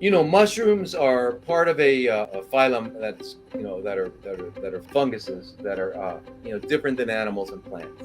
Mushrooms are part of a phylum that's that are funguses that are different than animals and plants.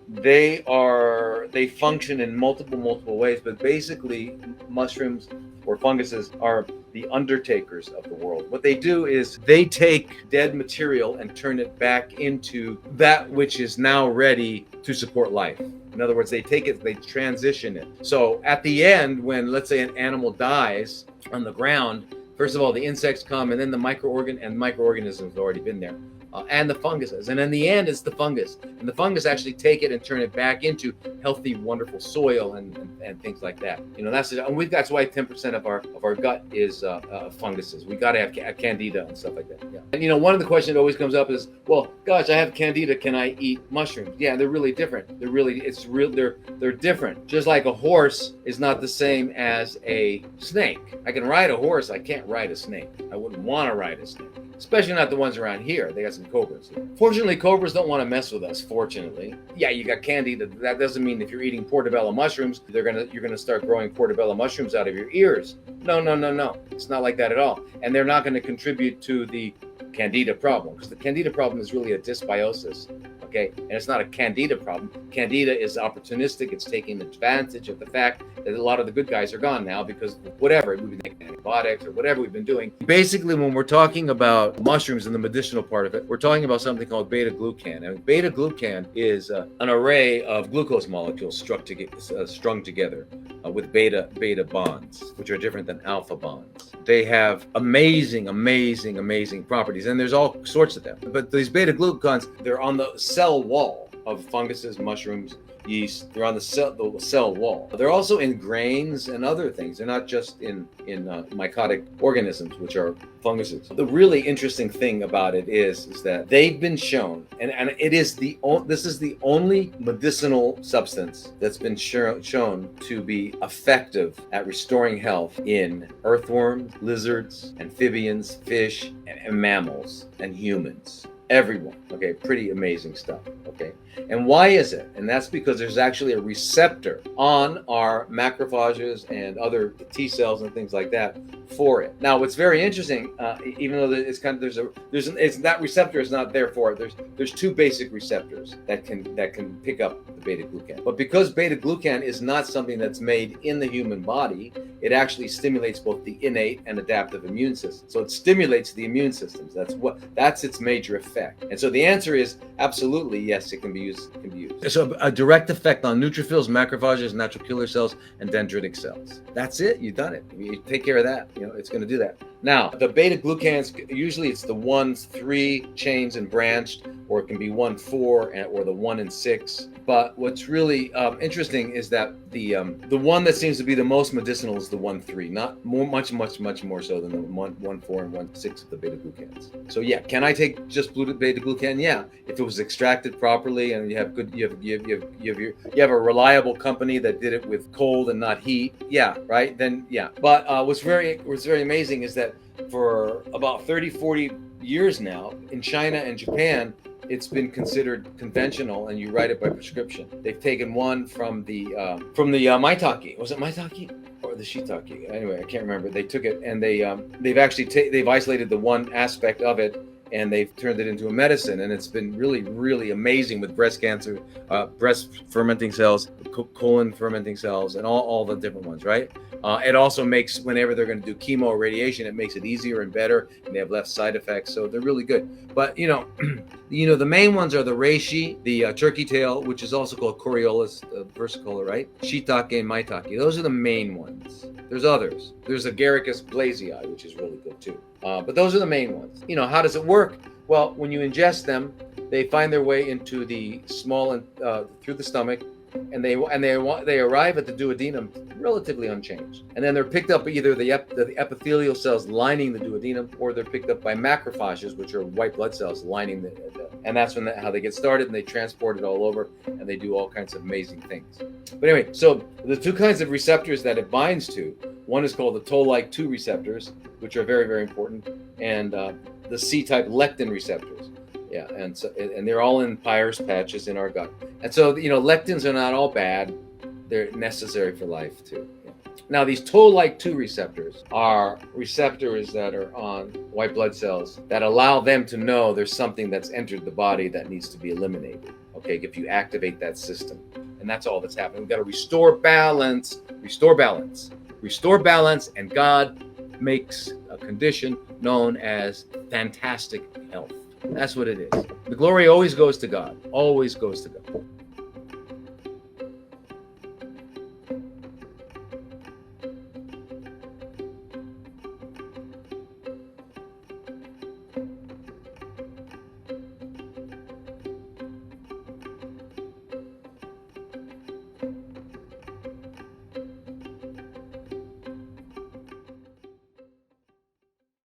They function in multiple ways, but basically mushrooms or funguses are the undertakers of the world. What they do is they take dead material and turn it back into that which is now ready to support life. In other words, they take it, they transition it. So at the end, when let's say an animal dies on the ground, first of all, the insects come, and then the microorganisms have already been there. And the funguses. And in the end, it's the fungus. And the fungus actually take it and turn it back into healthy, wonderful soil and things like that. That's why 10% of our gut is funguses. We got to have candida and stuff like that. Yeah. And one of the questions that always comes up is, well, gosh, I have candida. Can I eat mushrooms? Yeah, they're really different. They're different. Just like a horse is not the same as a snake. I can ride a horse. I can't ride a snake. I wouldn't want to ride a snake. Especially not the ones around here. They got some cobras. Fortunately, cobras don't want to mess with us, fortunately. Yeah, you got candida. That doesn't mean if you're eating portobello mushrooms, you're gonna start growing portobello mushrooms out of your ears. No. It's not like that at all. And they're not going to contribute to the candida problem, because the candida problem is really a dysbiosis. Okay, and it's not a candida problem. Candida is opportunistic. It's taking advantage of the fact that a lot of the good guys are gone now because whatever, we've been taking antibiotics or whatever we've been doing. Basically, when we're talking about mushrooms and the medicinal part of it, we're talking about something called beta-glucan. And beta-glucan is an array of glucose molecules strung together with beta bonds, which are different than alpha bonds. They have amazing properties, and there's all sorts of them. But these beta-glucans, they're on the cell wall of funguses, mushrooms, yeast. They're on the cell wall. They're also in grains and other things. They're not just in mycotic organisms, which are funguses. The really interesting thing about it is that they've been shown, and this is the only medicinal substance that's been shown to be effective at restoring health in earthworms, lizards, amphibians, fish, and mammals, and humans. Everyone. Okay, pretty amazing stuff. Okay, and why is it? And that's because there's actually a receptor on our macrophages and other T cells and things like that for it. Now, what's very interesting, even though it's kind of that receptor is not there for it. There's two basic receptors that can pick up the beta glucan. But because beta glucan is not something that's made in the human body, it actually stimulates both the innate and adaptive immune system. So it stimulates the immune systems. That's its major effect. And so the answer is absolutely yes, it can be used. So a direct effect on neutrophils, macrophages, natural killer cells, and dendritic cells. That's it. You've done it. You take care of that. It's going to do that. Now, the beta glucans, usually it's the 1-3 chains and branched, or it can be 1-4 or the 1 and 6. But what's really interesting is that the one that seems to be the most medicinal is the 1-3, not much more so than the 1-4 and 1-6 of the beta glucans. So yeah, can I take just beta glucan? Yeah, if it was extracted properly and you have a reliable company that did it with cold and not heat. Yeah, right. Then yeah. But what's very amazing is that for about 30-40 years now in China and Japan, it's been considered conventional, and you write it by prescription. They've taken one from the maitake. Was it maitake or the shiitake? Anyway, I can't remember. They took it and they've isolated the one aspect of it, and they've turned it into a medicine, and it's been really amazing with breast cancer, breast fermenting cells, colon fermenting cells, and all the different ones, right? It also makes, whenever they're going to do chemo or radiation, it makes it easier and better, and they have less side effects, so they're really good. But the main ones are the reishi, the turkey tail, which is also called Coriolis versicolor, right? Shiitake and maitake. Those are the main ones. There's others. There's Agaricus blazei, which is really good too. But those are the main ones. How does it work? Well, when you ingest them, they find their way into the small and through the stomach, and they arrive at the duodenum relatively unchanged, and then they're picked up either the epithelial cells lining the duodenum, or they're picked up by macrophages, which are white blood cells lining and that's how they get started, and they transport it all over, and they do all kinds of amazing things. But anyway, so the two kinds of receptors that it binds to, one is called the toll-like 2 receptors, which are very important, and the C-type lectin receptors. Yeah, and they're all in Peyer's patches in our gut. And so, lectins are not all bad. they're necessary for life too. Yeah. Now, these toll-like 2 receptors are receptors that are on white blood cells that allow them to know there's something that's entered the body that needs to be eliminated. Okay, if you activate that system. And that's all that's happening. We've got to restore balance, and God makes a condition known as fantastic health. That's what it is. The glory always goes to God, always goes to God.